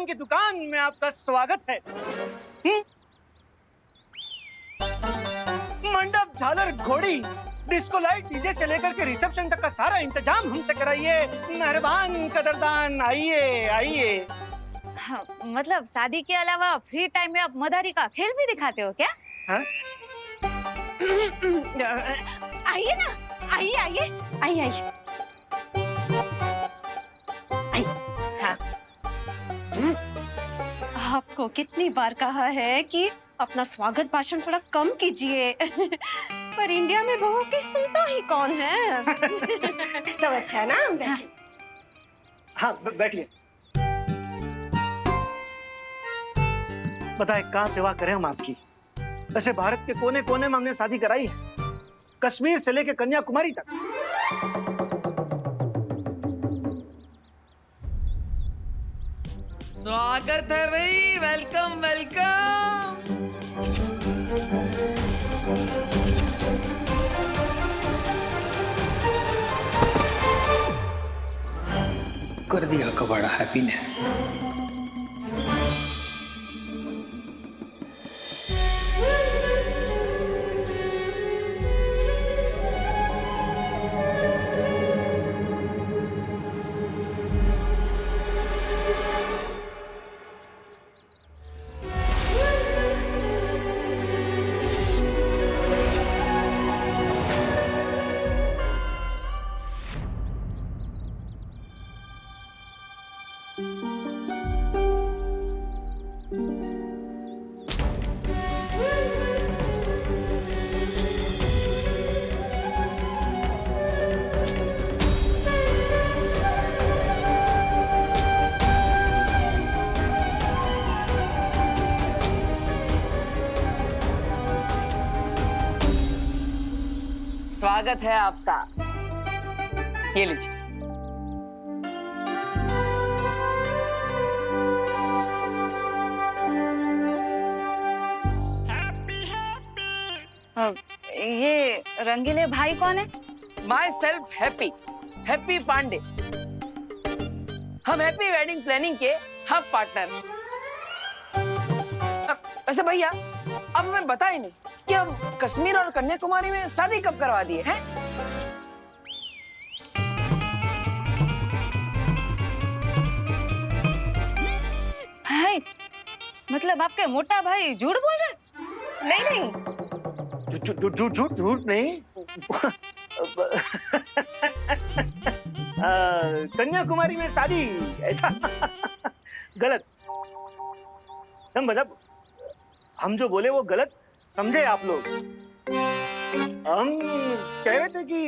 Planning की दुकान में आपका स्वागत है। मंडप, झालर, घोड़ी, डिस्को लाइट, डीजे से लेकर के रिसेप्शन तक का सारा इंतजाम हमसे कराइए। मेहरबान कदरदान, आइए आइए। हाँ, मतलब शादी के अलावा फ्री टाइम में आप मदारी का खेल भी दिखाते हो क्या? हाँ? आइए ना, आइए आइए आइए आइए। हाँ। आपको कितनी बार कहा है कि अपना स्वागत भाषण थोड़ा कम कीजिए। पर इंडिया में बहू की सुनता ही कौन है। सब अच्छा है ना? हाँ, बैठिए। बताए कहाँ सेवा करें हम आपकी। वैसे भारत के कोने कोने में हमने शादी कराई है, कश्मीर से लेकर कन्याकुमारी तक। स्वागत है भाई, वेलकम वेलकम। कर दिया कबाड़ा हैप्पी ने। स्वागत है आपका, ये लीजिए। ये रंगीले भाई कौन है? Myself happy, happy Pandey. हम हैप्पी वेडिंग प्लानिंग के हम पार्टनर। वैसे भैया, अब हमें बता ही नहीं कि हम कश्मीर और कन्याकुमारी में शादी कब करवा दिए हैं? भाई, मतलब आपके मोटा भाई झूठ बोल रहे? नहीं नहीं, झूठ नहीं। कन्याकुमारी में शादी, ऐसा गलत। हम मतलब हम जो बोले वो गलत समझे आप लोग। हम कह रहे थे कि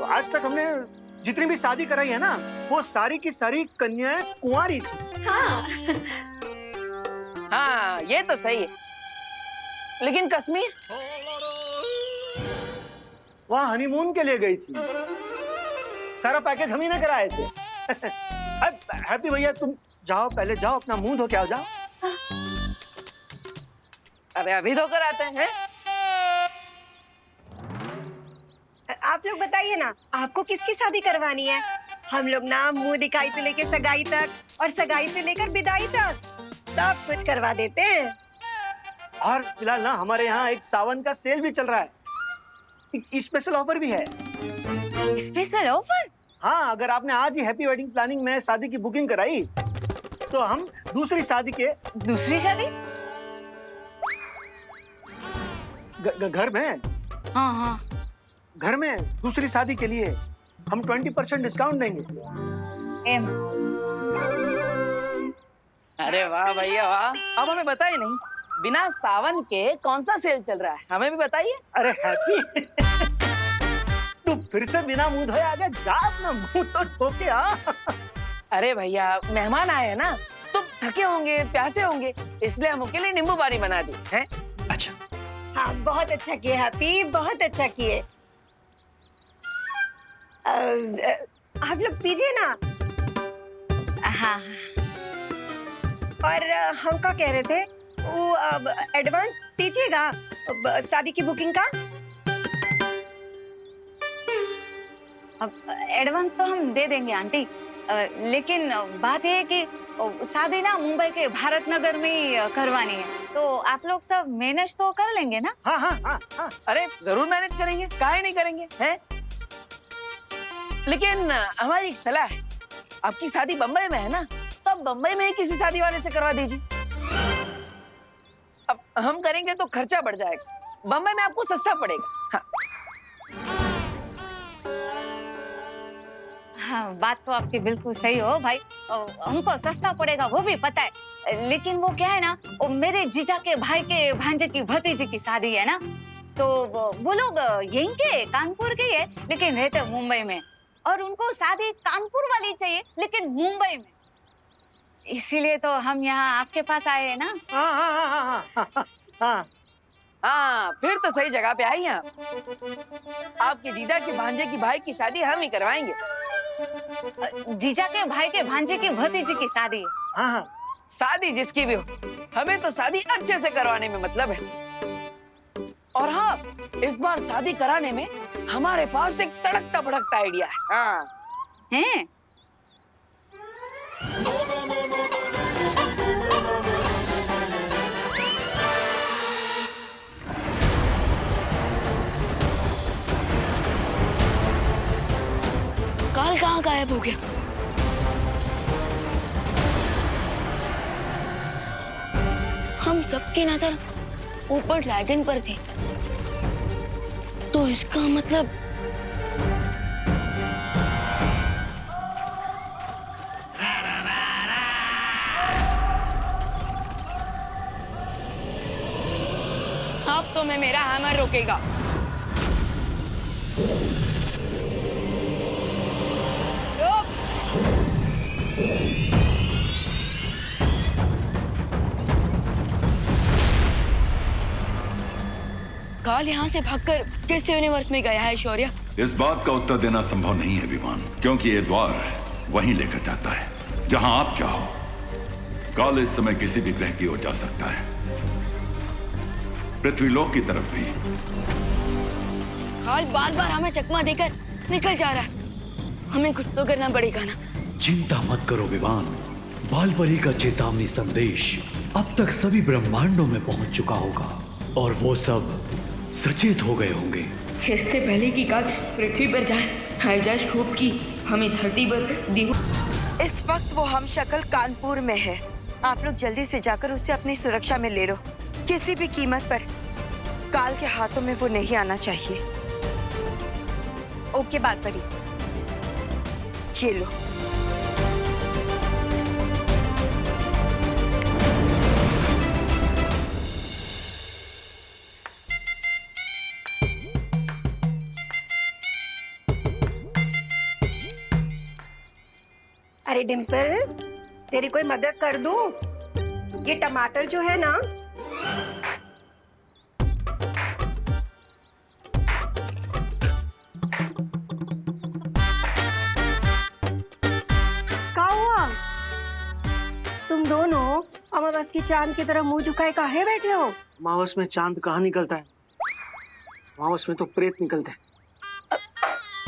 आज तक हमने जितनी भी शादी कराई है ना, वो सारी की सारी कन्याएं कुंवारी थी। हाँ, ये तो सही है। लेकिन कश्मीर, वहाँ हनीमून के लिए गई थी। सारा पैकेज हम ही ने कराए थे। हैप्पी भैया, तुम जाओ, पहले जाओ, अपना मुंह धो के आओ, जाओ। अरे अभी धोकर आते हैं। आप लोग बताइए ना, आपको किसकी शादी करवानी है? हम लोग ना मुंह दिखाई से लेकर सगाई तक और सगाई से लेकर विदाई तक सब कुछ करवा देते हैं। और फिलहाल ना हमारे यहाँ एक सावन का सेल भी चल रहा है, एक स्पेशल ऑफर भी है। Special offer? हाँ, अगर आपने आज ही हैप्पी वेडिंग प्लानिंग में शादी की बुकिंग कराई तो हम दूसरी शादी के दूसरी शादी? घर में, हाँ हाँ, घर में दूसरी शादी के लिए हम 20% डिस्काउंट देंगे। एम। अरे वाह भैया वाह, अब हमें बताइए नहीं, बिना सावन के कौन सा सेल चल रहा है, हमें भी बताइए। अरे हैप्पी, तू फिर से बिना मुंह धोए आ गया, जा अपना मुंह तो धो के आ। अरे भैया, मेहमान आए हैं ना, तो थके होंगे, प्यासे होंगे, इसलिए हम उनके लिए नींबू पानी बना दी है। अच्छा, हाँ, बहुत अच्छा किए हैप्पी, बहुत अच्छा किए। आप लोग पीजिए ना। हाँ। और हम क्या कह रहे थे, वो एडवांस दीजिएगा शादी की बुकिंग का। अब एडवांस तो हम दे देंगे आंटी, लेकिन बात यह है कि शादी ना मुंबई के भारत नगर में ही करवानी है, तो आप लोग सब मैनेज तो कर लेंगे ना? हाँ हाँ हाँ हाँ। अरे जरूर मैनेज करेंगे, काहे नहीं करेंगे हैं? लेकिन हमारी एक सलाह है, आपकी शादी बम्बई में है ना, तो आप बम्बई में ही किसी शादी वाले से करवा दीजिए। अब हम करेंगे तो खर्चा बढ़ जाएगा, बम्बई में आपको सस्ता पड़ेगा। हाँ। हाँ, बात तो आपकी बिल्कुल सही हो भाई। हमको सस्ता पड़ेगा वो भी पता है, लेकिन वो क्या है ना, वो मेरे जीजा के भाई के भांजे की भतीजी की शादी है ना, तो वो लोग यहीं के कानपुर के ही है, लेकिन रहते मुंबई में, और उनको शादी कानपुर वाली चाहिए लेकिन मुंबई में। इसीलिए तो हम यहाँ आपके पास आए हैं ना। हाँ हाँ हाँ हाँ हाँ हाँ। हाँ, फिर तो सही जगह पे आई हैं आप। आपके जीजा के भांजे की भाई की शादी हम ही करवाएंगे। जीजा के भाई के भांजे की भतीजी की शादी है। हाँ हाँ। शादी जिसकी भी हो, हमें तो शादी अच्छे से करवाने में मतलब है। और हाँ, इस बार शादी कराने में हमारे पास एक तड़कता भड़कता आइडिया है। हाँ हैं? काल कहाँ गायब हो गया? हम सबकी नजर ऊपर ड्रैगन पर थी, तो इसका मतलब अब तो मैं मेरा हैमर रोकेगा। काल यहाँ से भागकर किस यूनिवर्स में गया है शौर्य? इस बात का उत्तर देना संभव नहीं है विमान, क्योंकि ये द्वार वहीं लेकर जाता है जहां आप चाहो। काल इस समय किसी भी ग्रह की ओर जा सकता है, पृथ्वीलोक की तरफ भी। काल बार बार हमें चकमा देकर निकल जा रहा है, हमें कुछ तो करना पड़ेगा ना। चिंता मत करो विमान, बालपरी का चेतावनी संदेश अब तक सभी ब्रह्मांडों में पहुंच चुका होगा और वो सब सचेत हो गए होंगे। इससे पहले कि काल पृथ्वी पर जाए, हाईजैश खूब की हमें धरती पर दिखो। इस वक्त वो हम शक्ल कानपुर में है। आप लोग जल्दी से जाकर उसे अपनी सुरक्षा में ले लो। किसी भी कीमत पर काल के हाथों में वो नहीं आना चाहिए। ओके बात करी। ये लो। अरे डिम्पल, तेरी कोई मदद कर दूं? ये टमाटर जो है ना, क्या हुआ? तुम दोनों अमावस की चांद की तरह मुंह झुकाए काहे बैठे हो? अमावस में चांद कहाँ निकलता है? अमावस में तो प्रेत निकलते हैं।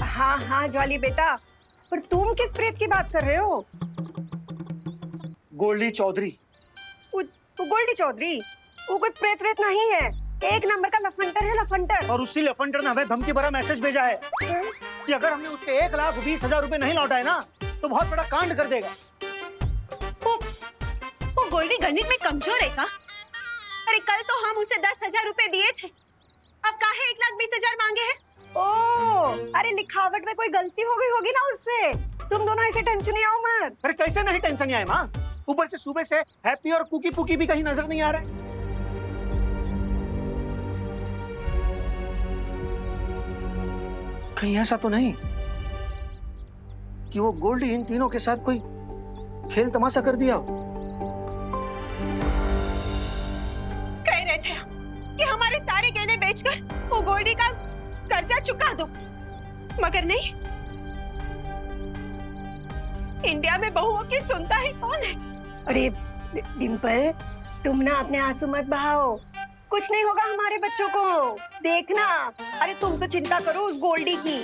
हाँ हाँ जॉली बेटा, पर तुम किस प्रेत की बात कर रहे हो? गोल्डी चौधरी। वो गोल्डी चौधरी, वो कोई प्रेत नहीं है, एक नंबर का लफंटर है, लफंटर। और उसी लफंडर ने हमें धमकी भरा मैसेज भेजा है कि अगर हमने उसके 1,20,000 रुपए नहीं लौटाए ना तो बहुत बड़ा कांड कर देगा। वो गोल्डी गणित में कमजोर है का? अरे कल तो हम उसे 10,000 रुपए दिए थे, अब काहे 1,20,000 मांगे हैं? ओ, अरे लिखावट में कोई गलती हो गई होगी ना उससे। तुम दोनों ऐसे टेंशन नहीं आओ मत। अरे कैसे नहीं टेंशन नहीं आए माँ? ऊपर से सुबह से हैप्पी और कुकी पुकी भी कहीं नजर नहीं आ रहा है। कहीं ऐसा तो नहीं कि वो गोल्डी इन तीनों के साथ कोई खेल तमाशा कर दिया? कह रहे थे कि हमारे सारे गहने बेचकर वो गोल्डी का कर्जा चुका दो, मगर नहीं। इंडिया में बहुओं की सुनता ही कौन है? अरे डिम्पल, तुम ना अपने आंसू मत बहाओ, कुछ नहीं होगा हमारे बच्चों को, देखना। अरे तुम तो चिंता करो उस गोल्डी की।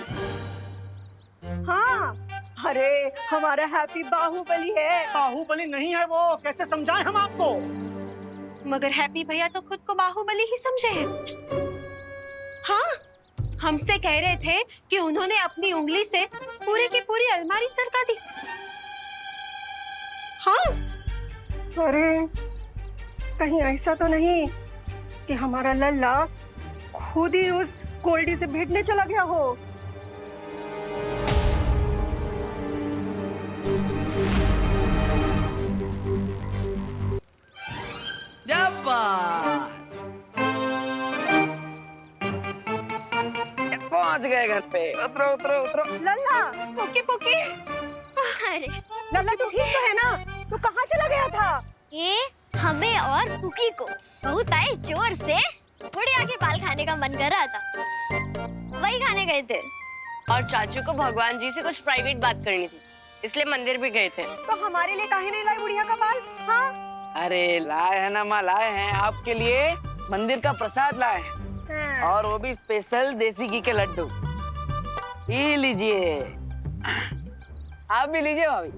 हाँ अरे हमारा हैप्पी बाहुबली है। बाहुबली नहीं है वो, कैसे समझाएं हम आपको? मगर हैप्पी भैया तो खुद को बाहुबली ही समझे हैं। हाँ, हमसे कह रहे थे कि उन्होंने अपनी उंगली से पूरे की पूरी अलमारी सरका दी। हाँ, अरे कहीं ऐसा तो नहीं कि हमारा लल्ला खुद ही उस गोल्डी से भिड़ने चला गया हो। पहुंच गए घर पे। उतरो उतरो उतरो। लल्ला, पोकी पोकी। लल्ला तू ठीक तो है ना? तू कहाँ चला गया था? ये हमें और कुकी को बहुत आए जोर से बुढ़िया के बाल खाने का मन कर रहा था, वही खाने गए थे। और चाचू को भगवान जी से कुछ प्राइवेट बात करनी थी, इसलिए मंदिर भी गए थे। तो हमारे लिए काहे नहीं लाई बुढ़िया का बाल? हाँ? अरे लाए हैं ना माँ, लाए हैं आपके लिए मंदिर का प्रसाद लाए हैं। हाँ। और वो भी स्पेशल देसी घी के लड्डू। ये लीजिए, आप भी लीजिए भाभी।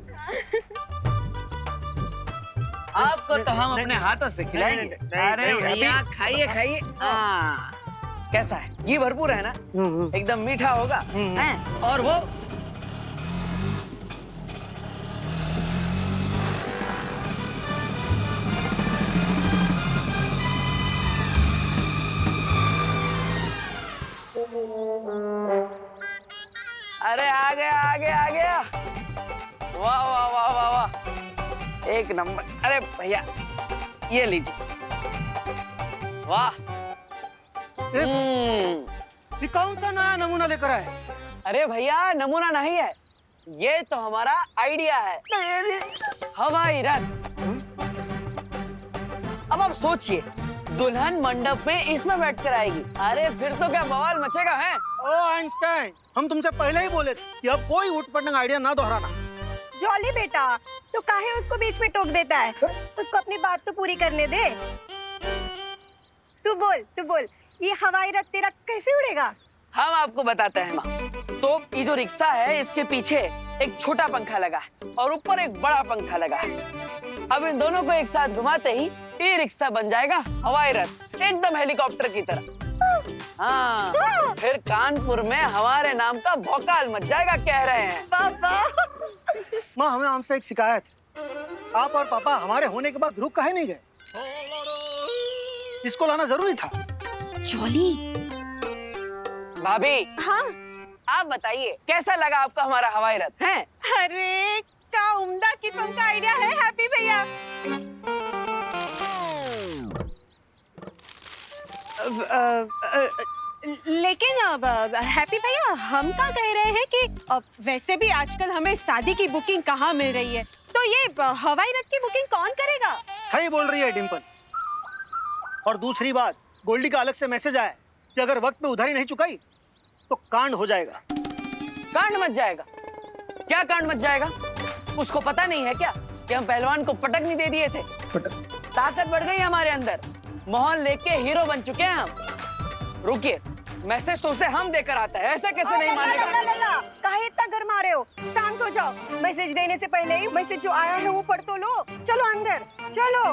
आपको तो हम अपने हाथों से खिलाएंगे। अरे भैया खाइए खाइए। हाँ, कैसा है? घी भरपूर है ना? एकदम मीठा होगा। हैं? और वो अरे आ गया आ गया आ गया। वाह वाह वाह वाह वाह, एक नंबर। अरे भैया ये लीजिए। वाह। ये कौन सा नया नमूना लेकर आए? अरे भैया नमूना नहीं है, ये तो हमारा आइडिया है। हवाई रथ। अब आप सोचिए, दुल्हन मंडप में इसमें बैठकर आएगी। अरे फिर तो क्या बवाल मचेगा है? ओ आइंस्टाइन, हम तुमसे पहले ही बोले थे कि अब कोई उठपटंग आइडिया ना दोहराना। जॉली बेटा, तो काहे उसको बीच में टोक देता है? उसको अपनी बात तो पूरी करने दे। तू बोल, ये हवाई रथ तेरा कैसे उड़ेगा? हम आपको बताते हैं माँ। तो ये जो रिक्शा है, इसके पीछे एक छोटा पंखा लगा है और ऊपर एक बड़ा पंखा लगा है। अब इन दोनों को एक साथ घुमाते ही ये रिक्शा बन जाएगा हवाई रथ, एकदम हेलीकॉप्टर की तरह। हाँ, फिर कानपुर में हमारे नाम का भौकाल मच जाएगा, कह रहे हैं। माँ, हमें हमसे एक शिकायत है। आप और पापा हमारे होने के बाद रुक काहे नहीं गए? इसको लाना जरूरी था। जॉली। भाभी। हाँ? आप बताइए कैसा लगा आपका हमारा हवाई रथ है? अरे क्या उम्दा किस्म का आइडिया है हैप्पी भैया। लेकिन अब हैप्पी भैया, हम क्या कह रहे हैं कि वैसे भी आजकल हमें शादी की बुकिंग कहाँ मिल रही है, तो ये हवाई रथ की बुकिंग कौन करेगा? सही बोल रही है डिम्पल। और दूसरी बात, गोल्डी का अलग से मैसेज आया कि अगर वक्त पे उधारी नहीं चुकाई तो कांड हो जाएगा। कांड मच जाएगा? क्या कांड मच जाएगा? उसको पता नहीं है क्या कि हम पहलवान को पटक नहीं दे दिए थे? ताकत बढ़ गई हमारे अंदर, माहौल लेके हीरो बन चुके हैं हम। रुकिए, मैसेज तो उसे हम देकर आता है, ऐसे कैसे नहीं मानेगा? काहे इतना गरमा रहे हो? शांत हो जाओ। मैसेज देने से पहले ही मैसेज जो आया है वो पढ़ तो लो। चलो अंदर चलो।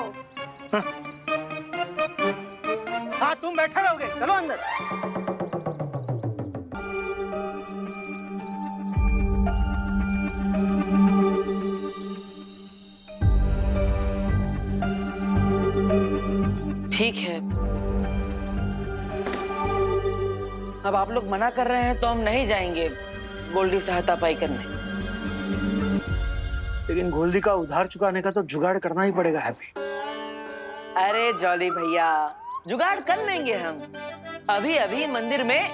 हाँ, तुम बैठे रहोगे, चलो अंदर। ठीक है, अब आप लोग मना कर रहे हैं तो हम नहीं जाएंगे गोल्डी से हाथापाई करने। लेकिन गोल्डी का उधार चुकाने का तो जुगाड़ करना ही पड़ेगा हैप्पी। अरे जॉली भैया, जुगाड़ कर लेंगे हम। अभी अभी मंदिर में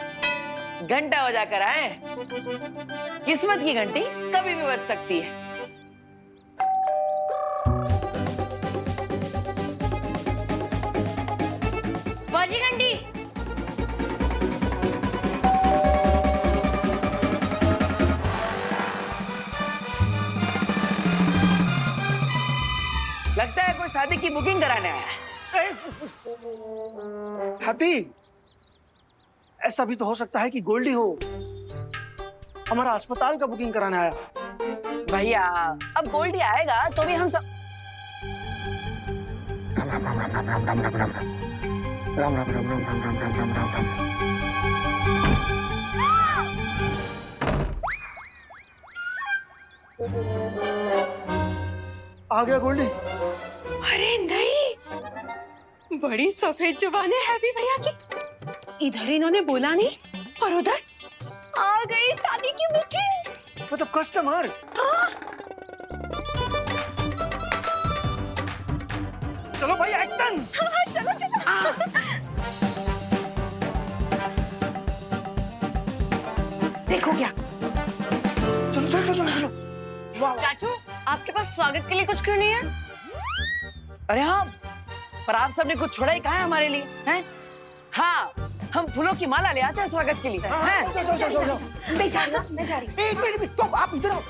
घंटा बजा कर आए। किस्मत की घंटी कभी भी बज सकती है। बजी घंटी। लगता है कोई शादी की बुकिंग कराने आया है। हैप्पी, ऐसा भी तो हो सकता है कि गोल्डी हो, हमारा अस्पताल का बुकिंग कराने आया। भैया अब गोल्डी आएगा तो भी हम सब राम राम राम राम राम राम राम राम राम राम राम राम राम राम राम राम राम राम राम। आ गया गोल्डी। अरे नहीं, बड़ी सफेद जुबान है हैप्पी भैया की। इधर इन्होंने बोला नहीं और उधर आ गई शादी की बुकिंग। मतलब कस्टमर। चलो भाई एक्शन। हाँ, चलो चलो। देखो क्या। चलो चलो चलो चलो। वाह चाचू आपके पास स्वागत के लिए कुछ क्यों नहीं है? अरे हाँ, पर आप सबने कुछ छोड़ा ही कहा है हमारे लिए, हैं? हाँ, हम फूलों की माला ले आते हैं स्वागत के लिए, हैं? मैं जा रही। एक मिनट, आप इधर आओ।